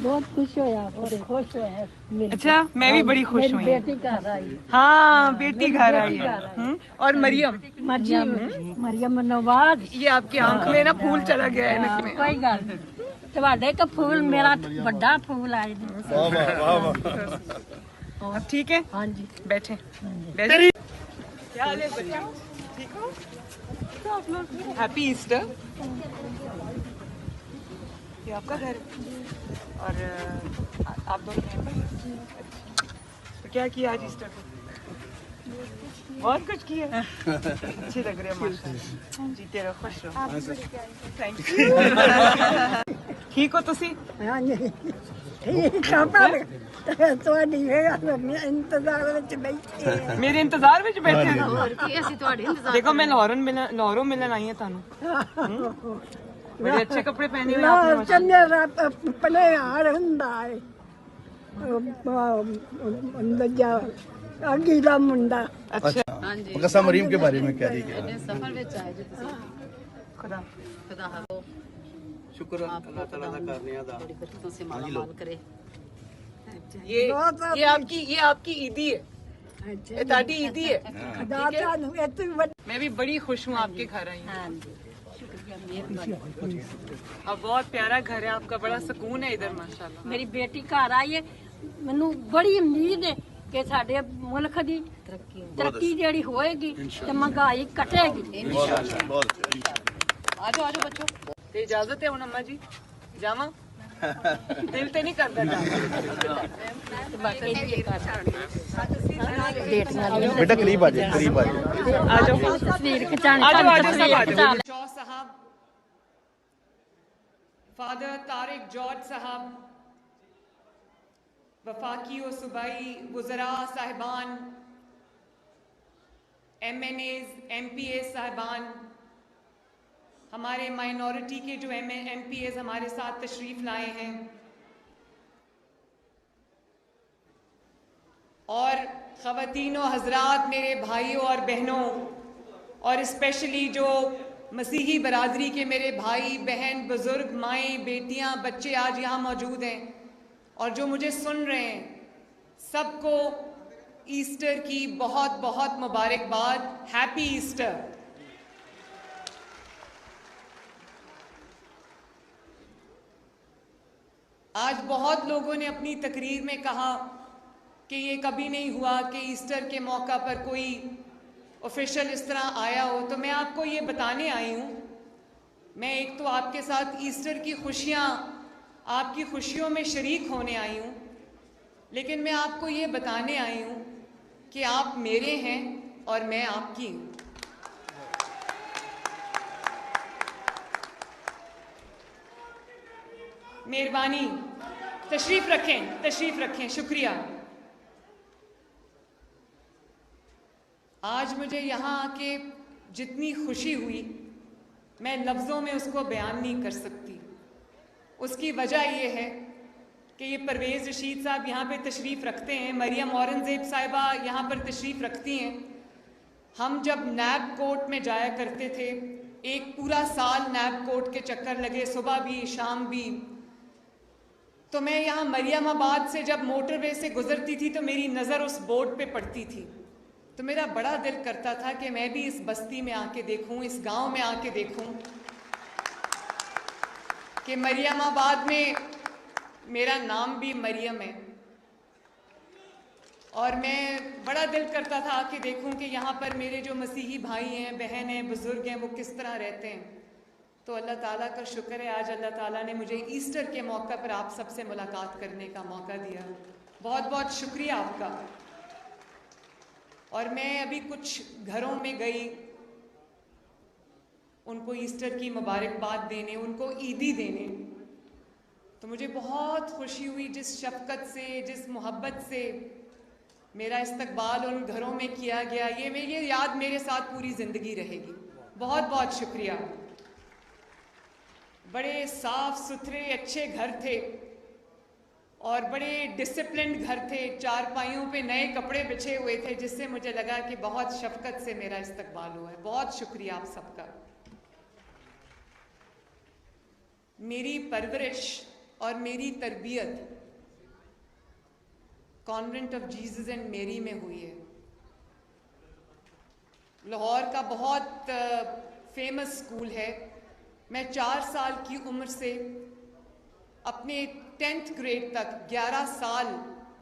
बहुत खुश होया, बहुत खुश होया। अच्छा, मैं भी बड़ी खुश हुई। बेटी घर आई। हाँ, बेटी घर आई है। और मरियम मरियम नवाज। ये आपकी आंख में ना फूल चला गया है नक में। कोई गल नहीं, ਤੁਹਾਡੇ का फूल मेरा बड़ा फूल आए। वाह वाह वाह। अब ठीक है? हाँ जी, बैठे बैठे। क्या हाल है बच्चा? ठीक हो? तो आप लोग हैप्पी ईस्टर। ये आपका घर है और आप दोनों यहाँ पर। तो क्या किया आज ईस्टर को? बहुत कुछ किया। अच्छे लग रहे हैं माशाल्लाह। जीते रहो, खुश रहो। Thank you. ठीक हो तुसी? हाँ जी ठीक है। पर ਤੁਹਾਡੀ इंतजार ਵਿੱਚ बैठे मेरे इंतजार ਵਿੱਚ बैठे हैं। और की ਅਸੀਂ ਤੁਹਾਡੇ इंतजार। देखो मैं लाहौरों मिलन आई है तानू। बड़े अच्छे कपड़े पहने हुए आपने। चंदेरा पले हार ਹੁੰਦਾ ਹੈ अंदजा अगीला मुंडा। अच्छा हाँ जी। मुकद्दस मरीम के बारे में कह रही है। सफर ਵਿੱਚ ਆਏ ਜੀ ਤੁਸੀਂ खुदा खुदा हाफो शुक्र अल्लाह ताला का करने दा। बड़ी बरकतों से माला माल करे। ये आपकी ईदी है। ये ताड़ी ईदी है। दादा ਨੂੰ ਇਹ ਤੋਂ मैं भी बड़ी खुश हूँ आपके घर आई हूँ। हाँ जी शुक्रिया मेहरबानी। अब बहुत प्यारा घर है आपका, बड़ा सुकून है इधर माशाल्लाह। ਮੇਰੀ ਬੇਟੀ ਘਰ ਆਈ ਹੈ। ਮੈਨੂੰ ਬੜੀ ਉਮੀਦ ਹੈ ਕਿ ਸਾਡੇ ਮੁਲਕ ਦੀ ਤਰੱਕੀ ਜਿਹੜੀ ਹੋਏਗੀ ਤੇ ਮਹਿੰਗਾਈ ਘਟੇਗੀ। बहुत आ जाओ बच्चों। ते इजाजत है अम्मा जी? जावा? दिल ते नहीं करता बेटा करीब आ जाए, करीब आ जाए। आ जाओ तस्वीर खिंचानी आ जाओ सब आ खिंचा जाओ। जॉर्ज साहब, फादर तारिक जॉर्ज साहब, वफाकी और सूबाई वज़रा साहिबान, MNAs, MPAs साहिबान, हमारे माइनॉरिटी के जो MPAs हमारे साथ तशरीफ लाए हैं, और ख़वातीन और हज़रात, मेरे भाइयों और बहनों, और स्पेशली जो मसीही बरादरी के मेरे भाई बहन बुज़ुर्ग माएँ बेटियाँ बच्चे आज यहाँ मौजूद हैं और जो मुझे सुन रहे हैं, सबको ईस्टर की बहुत बहुत मुबारकबाद। Happy Easter. आज बहुत लोगों ने अपनी तकरीर में कहा कि ये कभी नहीं हुआ कि ईस्टर के मौका पर कोई ऑफिशियल इस तरह आया हो। तो मैं आपको ये बताने आई हूँ, मैं एक तो आपके साथ ईस्टर की खुशियाँ, आपकी खुशियों में शरीक होने आई हूँ, लेकिन मैं आपको ये बताने आई हूँ कि आप मेरे हैं और मैं आपकी हूँ। मेहरबानी, तशरीफ रखें, तशरीफ रखें, शुक्रिया। आज मुझे यहाँ आके जितनी खुशी हुई मैं लफ्ज़ों में उसको बयान नहीं कर सकती। उसकी वजह ये है कि ये परवेज़ रशीद साहब यहाँ पे तशरीफ़ रखते हैं, मरियम औरंगज़ेब साहिबा यहाँ पर तशरीफ़ रखती हैं। हम जब नैब कोर्ट में जाया करते थे, एक पूरा साल नैब कोर्ट के चक्कर लगे, सुबह भी शाम भी, तो मैं यहाँ मरियमाबाद से जब मोटरवे से गुजरती थी तो मेरी नज़र उस बोर्ड पे पड़ती थी, तो मेरा बड़ा दिल करता था कि मैं भी इस बस्ती में आके देखूं, इस गांव में आके देखूं कि मरियमाबाद में मेरा नाम भी मरियम है। और मैं बड़ा दिल करता था आके देखूं कि यहाँ पर मेरे जो मसीही भाई हैं, बहन हैं, बुज़ुर्ग हैं, वो किस तरह रहते हैं। तो अल्लाह ताला का शुक्र है, आज अल्लाह ताला ने मुझे ईस्टर के मौका पर आप सबसे मुलाकात करने का मौका दिया। बहुत बहुत शुक्रिया आपका। और मैं अभी कुछ घरों में गई उनको ईस्टर की मुबारकबाद देने, उनको ईदी देने, तो मुझे बहुत खुशी हुई जिस शफ़क़त से, जिस मोहब्बत से मेरा इस्तकबाल उन घरों में किया गया। ये याद मेरे साथ पूरी ज़िंदगी रहेगी। बहुत बहुत शुक्रिया। बड़े साफ़ सुथरे अच्छे घर थे और बड़े डिसिप्लिन्ड घर थे, चारपाइयों पे नए कपड़े बिछे हुए थे, जिससे मुझे लगा कि बहुत शफ़क़त से मेरा इस्तकबाल हुआ है। बहुत शुक्रिया आप सबका। मेरी परवरिश और मेरी तरबियत कॉन्वेंट ऑफ जीसस एंड मेरी में हुई है। लाहौर का बहुत फेमस स्कूल है। मैं 4 साल की उम्र से अपने 10th ग्रेड तक 11 साल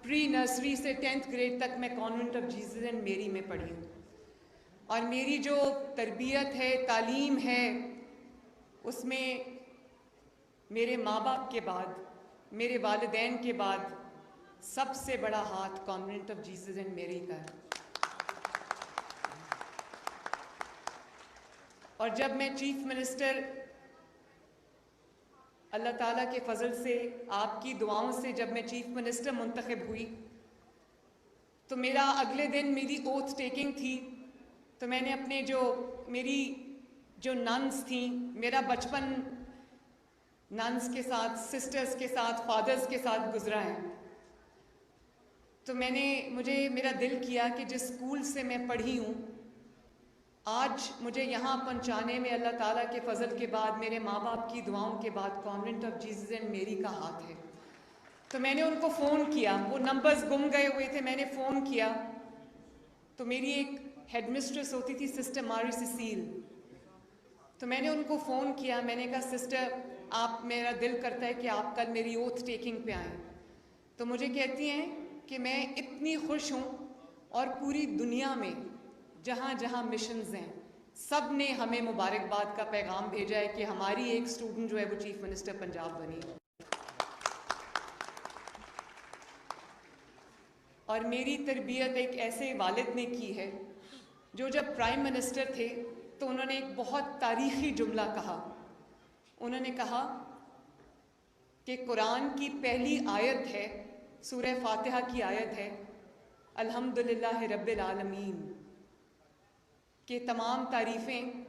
प्री नर्सरी से 10th ग्रेड तक मैं कॉन्वेंट ऑफ जीसस एंड मेरी में पढ़ी हूँ। और मेरी जो तरबियत है, तालीम है, उसमें मेरे माँ बाप के बाद, मेरे वालिदैन के बाद सबसे बड़ा हाथ कॉन्वेंट ऑफ जीसस एंड मेरी का है। और जब मैं चीफ मिनिस्टर, अल्लाह ताला के फजल से, आपकी दुआओं से जब मैं चीफ मिनिस्टर मुंतखब हुई, तो मेरा अगले दिन मेरी ओथ टेकिंग थी। तो मैंने अपने मेरी जो नन्स थी, मेरा बचपन नन्स के साथ, सिस्टर्स के साथ, फादर्स के साथ गुजरा है। तो मेरा दिल किया कि जिस स्कूल से मैं पढ़ी हूँ, आज मुझे यहाँ पहुँचाने में अल्लाह ताला के फजल के बाद, मेरे माँ बाप की दुआओं के बाद कॉन्वेंट ऑफ जीसस एंड मेरी का हाथ है। तो मैंने उनको फ़ोन किया, वो नंबर्स गुम गए हुए थे, मैंने फ़ोन किया। तो मेरी एक हेडमिस्ट्रेस होती थी, सिस्टर मारी सिसील। तो मैंने उनको फ़ोन किया, मैंने कहा सिस्टर, आप, मेरा दिल करता है कि आप कल मेरी ओथ टेकिंग पे आएँ। तो मुझे कहती हैं कि मैं इतनी खुश हूँ और पूरी दुनिया में जहाँ जहाँ मिशंस हैं, सब ने हमें मुबारकबाद का पैगाम भेजा है कि हमारी एक स्टूडेंट जो है वो चीफ मिनिस्टर पंजाब बनी। और मेरी तरबियत एक ऐसे वालिद ने की है जो जब प्राइम मिनिस्टर थे तो उन्होंने एक बहुत तारीखी जुमला कहा। उन्होंने कहा कि कुरान की पहली आयत है, सूरह फातिहा की आयत है, अल्हम्दुलिल्लाह रब्बिल आलमीन, कि तमाम तारीफ़ें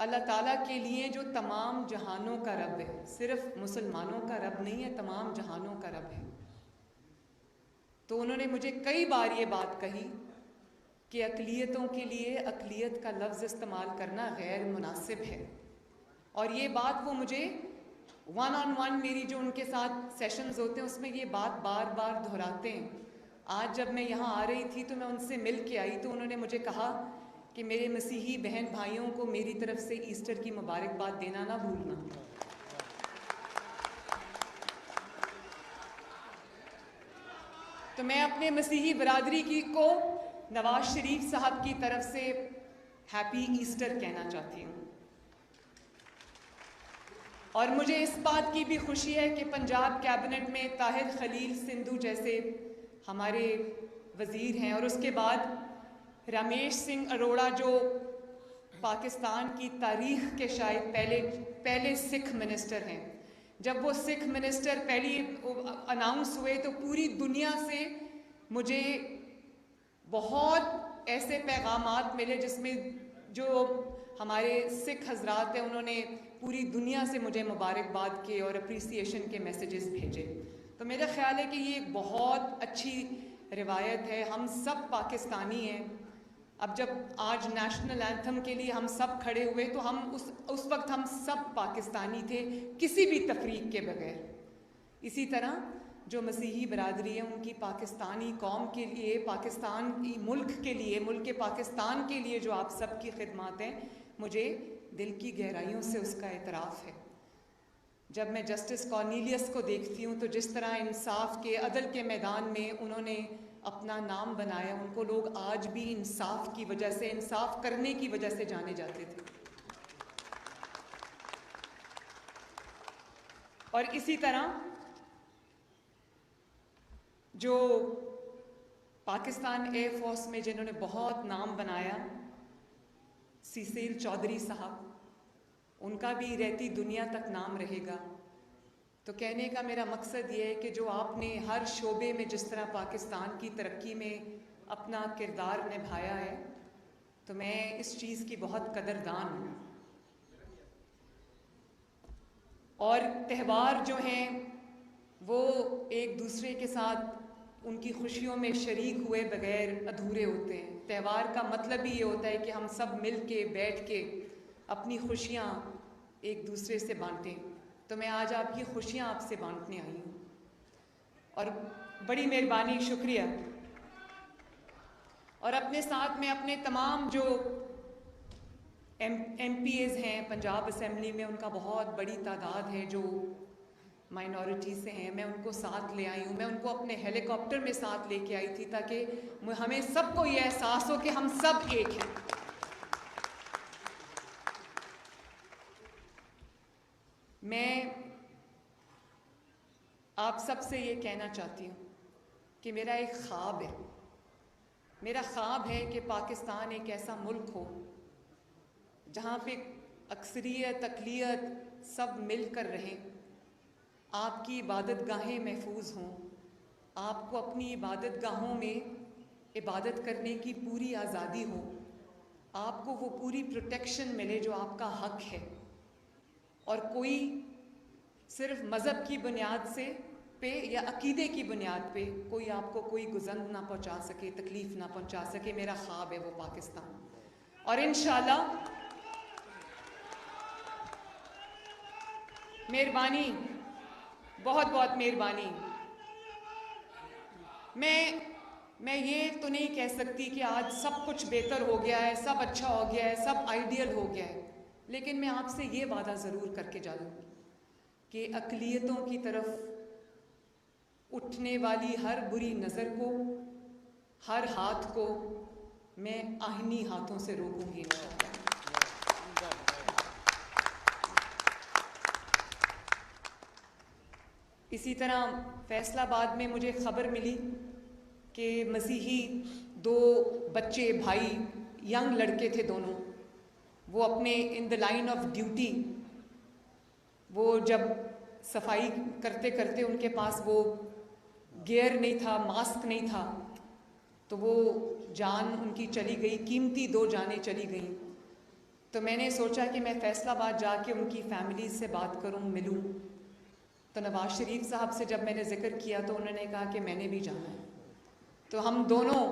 अल्लाह ताला के लिए जो तमाम जहानों का रब है, सिर्फ मुसलमानों का रब नहीं है, तमाम जहानों का रब है। तो उन्होंने मुझे कई बार ये बात कही कि अक़लियतों के लिए अक़लियत का लफ्ज़ इस्तेमाल करना गैर मुनासिब है। और ये बात वो मुझे 1-on-1 मेरी जो उनके साथ सेशंस होते हैं उसमें ये बात बार बार दोहराते हैं। आज जब मैं यहाँ आ रही थी तो मैं उनसे मिल के आई, तो उन्होंने मुझे कहा कि मेरे मसीही बहन भाइयों को मेरी तरफ से ईस्टर की मुबारकबाद देना ना भूलना। तो मैं अपने मसीही बरादरी को नवाज शरीफ साहब की तरफ से हैप्पी ईस्टर कहना चाहती हूँ। और मुझे इस बात की भी खुशी है कि पंजाब कैबिनेट में ताहिर खलील सिंधु जैसे हमारे वज़ीर हैं, और उसके बाद रमेश सिंह अरोड़ा जो पाकिस्तान की तारीख़ के शायद पहले सिख मिनिस्टर हैं। जब वो सिख मिनिस्टर पहली अनाउंस हुए तो पूरी दुनिया से मुझे बहुत ऐसे पैगामात मिले जिसमें जो हमारे सिख हजरात हैं उन्होंने पूरी दुनिया से मुझे मुबारकबाद के और अप्रिसिएशन के मैसेजेस भेजे। तो मेरा ख्याल है कि ये एक बहुत अच्छी रिवायत है। हम सब पाकिस्तानी हैं। अब जब आज नेशनल एंथम के लिए हम सब खड़े हुए तो हम उस वक्त हम सब पाकिस्तानी थे, किसी भी तफरीक के बगैर। इसी तरह जो मसीही बरादरी है उनकी पाकिस्तानी कौम के लिए, पाकिस्तान की मुल्क के लिए, मुल्क पाकिस्तान के लिए जो आप सब की खिदमत हैं, मुझे दिल की गहराइयों से उसका एतराफ़ है। जब मैं जस्टिस कॉर्नीलियस को देखती हूँ तो जिस तरह इंसाफ के, अदल के मैदान में उन्होंने अपना नाम बनाया, उनको लोग आज भी इंसाफ की वजह से, इंसाफ करने की वजह से जाने जाते थे। और इसी तरह जो पाकिस्तान एयर फोर्स में जिन्होंने बहुत नाम बनाया, सीसील चौधरी साहब, उनका भी रहती दुनिया तक नाम रहेगा। तो कहने का मेरा मकसद ये है कि जो आपने हर शोबे में जिस तरह पाकिस्तान की तरक्की में अपना किरदार निभाया है, तो मैं इस चीज़ की बहुत कदरदान हूँ। और त्यौहार जो हैं वो एक दूसरे के साथ उनकी खुशियों में शरीक हुए बगैर अधूरे होते हैं। त्यौहार का मतलब ही ये होता है कि हम सब मिल के बैठ के अपनी खुशियाँ एक दूसरे से बांटें। तो मैं आज आपकी खुशियाँ आपसे बांटने आई हूँ। और बड़ी मेहरबानी, शुक्रिया। और अपने साथ में अपने तमाम जो MPs हैं पंजाब असेंबली में, उनका बहुत बड़ी तादाद है जो माइनॉरिटी से हैं, मैं उनको साथ ले आई हूँ। मैं उनको अपने हेलीकॉप्टर में साथ लेके आई थी ताकि हमें सबको ये एहसास हो कि हम सब एक हैं। मैं आप सबसे ये कहना चाहती हूँ कि मेरा एक ख्वाब है। मेरा ख्वाब है कि पाकिस्तान एक ऐसा मुल्क हो जहाँ पे अक्सरियत अक़लियत सब मिलकर रहें, आपकी इबादत गाहें महफूज हों, आपको अपनी इबादत गाहों में इबादत करने की पूरी आज़ादी हो, आपको वो पूरी प्रोटेक्शन मिले जो आपका हक है, और कोई सिर्फ मज़हब की बुनियाद से पे या अकीदे की बुनियाद पे कोई आपको कोई गुज़ंद ना पहुँचा सके, तकलीफ़ ना पहुँचा सके। मेरा ख्वाब है वो पाकिस्तान। और इंशाअल्लाह मेहरबानी, बहुत बहुत मेहरबानी। मैं ये तो नहीं कह सकती कि आज सब कुछ बेहतर हो गया है, सब अच्छा हो गया है, सब आइडियल हो गया है, लेकिन मैं आपसे ये वादा ज़रूर करके जा लूँगी कि अक़लियतों की तरफ उठने वाली हर बुरी नज़र को, हर हाथ को मैं आहिनी हाथों से रोकूंगी इंशाअल्लाह। इसी तरह फैसलाबाद में मुझे ख़बर मिली कि मसीही 2 बच्चे भाई, यंग लड़के थे दोनों, वो अपने in the line of duty, वो जब सफाई करते करते उनके पास वो गियर नहीं था, मास्क नहीं था, तो वो जान उनकी चली गई, कीमती 2 जानें चली गई। तो मैंने सोचा कि मैं फैसलाबाद जाके उनकी फैमिली से बात करूं, मिलूं। तो नवाज शरीफ साहब से जब मैंने जिक्र किया तो उन्होंने कहा कि मैंने भी जाना है। तो हम दोनों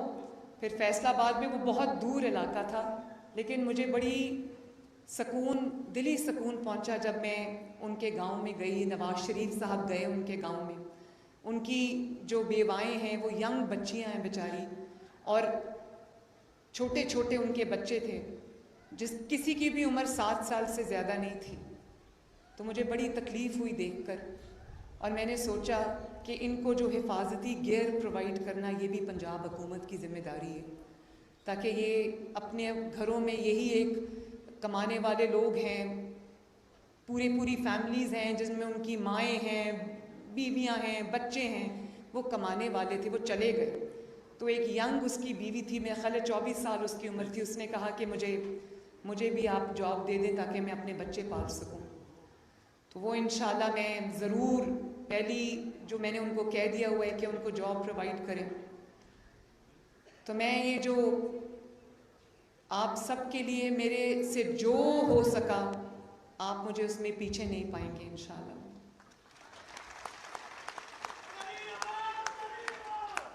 फिर फैसलाबाद में, वो बहुत दूर इलाका था, लेकिन मुझे बड़ी सुकून, दिली सुकून पहुंचा जब मैं उनके गांव में गई। नवाज शरीफ साहब गए उनके गांव में। उनकी जो बेवाएँ हैं वो यंग बच्चियां हैं बेचारी, और छोटे छोटे उनके बच्चे थे, किसी की भी उम्र 7 साल से ज़्यादा नहीं थी। तो मुझे बड़ी तकलीफ़ हुई देखकर, और मैंने सोचा कि इनको जो हिफाजती गियर प्रोवाइड करना ये भी पंजाब हुकूमत की ज़िम्मेदारी है, ताकि ये अपने घरों में, यही एक कमाने वाले लोग हैं, पूरी फैमिलीज़ हैं जिनमें उनकी माएँ हैं, बीवियाँ हैं, बच्चे हैं, वो कमाने वाले थे, वो चले गए। तो एक यंग उसकी बीवी थी, मेरे ख्याल 24 साल उसकी उम्र थी, उसने कहा कि मुझे भी आप जॉब दे दें ताकि मैं अपने बच्चे पाल सकूं। तो वो इंशाल्लाह मैं ज़रूर, पहली जो मैंने उनको कह दिया हुआ है कि उनको जॉब प्रोवाइड करें। तो मैं ये जो आप सब के लिए मेरे से जो हो सका, आप मुझे उसमें पीछे नहीं पाएंगे इंशाल्लाह।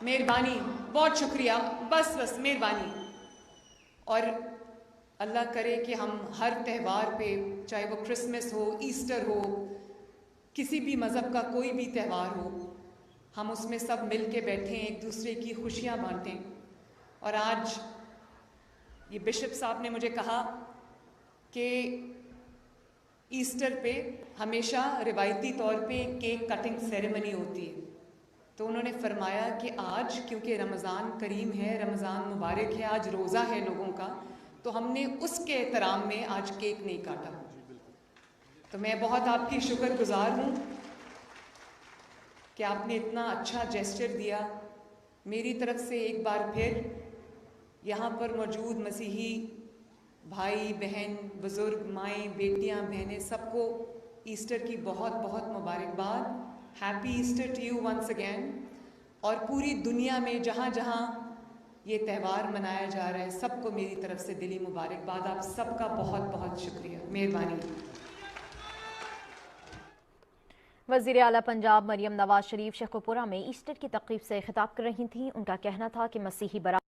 मेहरबानी, बहुत शुक्रिया, बस मेहरबानी। और अल्लाह करे कि हम हर त्यौहार पे, चाहे वो क्रिसमस हो, ईस्टर हो, किसी भी मज़हब का कोई भी त्यौहार हो, हम उसमें सब मिल के बैठें, एक दूसरे की खुशियाँ बांटें। और आज ये बिशप साहब ने मुझे कहा कि ईस्टर पे हमेशा रिवायती तौर पे केक कटिंग सेरेमनी होती है। तो उन्होंने फरमाया कि आज क्योंकि रमज़ान करीम है, रमज़ान मुबारक है, आज रोज़ा है लोगों का, तो हमने उसके एहतराम में आज केक नहीं काटा। तो मैं बहुत आपकी शुक्रगुजार हूँ कि आपने इतना अच्छा जेस्चर दिया। मेरी तरफ से एक बार फिर यहाँ पर मौजूद मसीही भाई बहन, बुज़ुर्ग, माएँ, बेटियाँ, बहनें, सबको ईस्टर की बहुत बहुत मुबारकबाद। Happy Easter to you once again. और पूरी दुनिया में जहाँ जहाँ ये त्यौहार मनाया जा रहा है, सबको मेरी तरफ से दिली मुबारकबाद। आप सबका बहुत बहुत शुक्रिया, मेहरबानी। वज़ीर आला पंजाब मरियम नवाज शरीफ शेखुपुरा में ईस्टर की तक़रीब से खिताब कर रही थीं। उनका कहना था कि मसीही बरा